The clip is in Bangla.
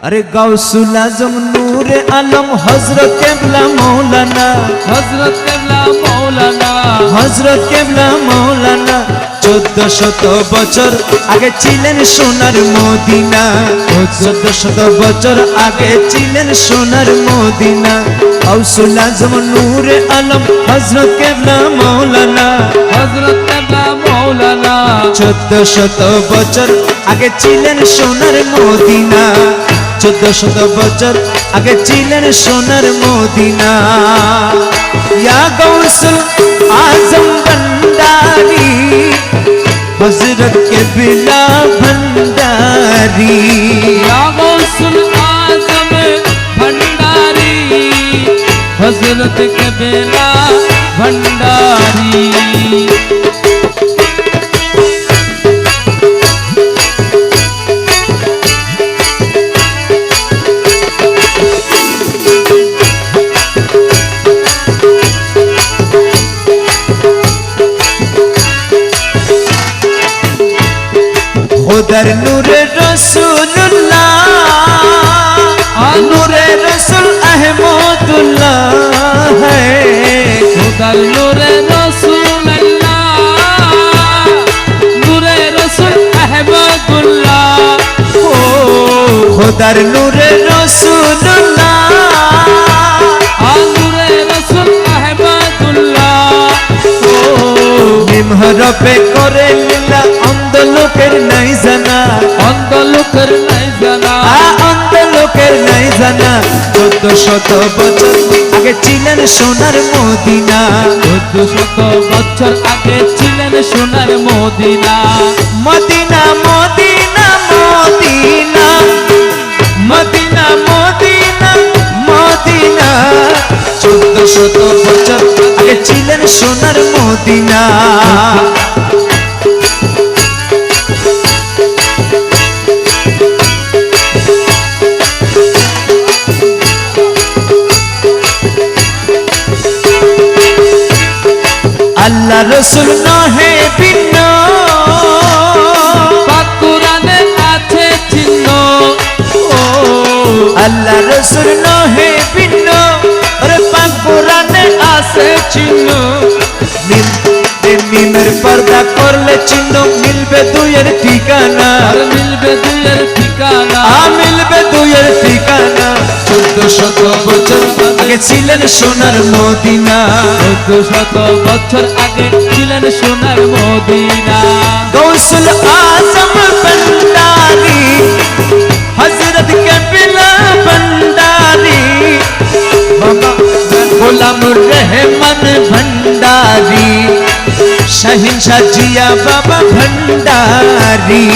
अरे गौसुल आजम नूरे आलम हजरत केबला मौलाना, हजरत केबला मौलाना, हजरत केबला मौलाना 1400 বছর আগে ছিলেন সোনার মদিনা, 1400 বছর আগে ছিলেন সোনার মদিনা। গৌসুল আজম নূরে আলম হযরত কেবলা মৌলানা, हजरत केबला मौलाना 1400 বছর আগে ছিলেন সোনার মদিনা, 1400 বছর আগে ছিলেন সোনার মদিনা। ইয়া গৌসুল আজম ভন্ডারি हजरत केबला भंडारी, या गौसुल आजम भंडारी हजरत केबला भंडारी। खुदर नूरे रसूलुल्लाह, नूरे रसूल अहमदुल्लाह है, खुदर नूरे रसूलुल्लाह, नूरे रसूल अहमदुल्लाह। ओ खुदर नूरे रसूलुल्लाह, नूरे रसूल अहमदुल्लाह। निमहर पे करे लीला अंध लोकेर নাই জানা, অন্ধ লোকের নাই জানা, অন্ধ লোকের নাই জানা। 1400 বছর আগে ছিলেন সোনার মদিনা, 1400 বছর আগে ছিলেন সোনার মদিনা। মদিনা মদিনা মদিনা মদিনা মদিনা মদিনা 1400 বছর আগে ছিলেন সোনার মদিনা। আল্লাহ রসুল নহে ভিন্ন, পাক কুরআনে আছে চিহ্ন। ও আল্লাহ রসুল নহে ভিন্ন, আরে পাক কুরআনে আছে চিহ্ন। মিমের পর্দা করলে চিহ্ন মিলবে দুইয়ের ঠিকানা, আর মিলবে দুইয়ের ঠিকানা, মিলবে দুইয়ের ঠিকানা। 1400 বছর আগে ছিলেন সোনার মদিনা, 1400 বছর আগে ছিলেন সোনার মদিনা। গৌসুল আজম ভন্ডারি হযরত কেবলা ভন্ডারি, বাবা গোলামুর রহমান ভন্ডারি, শাহিন শাহ জিয়া বাবা ভন্ডারি।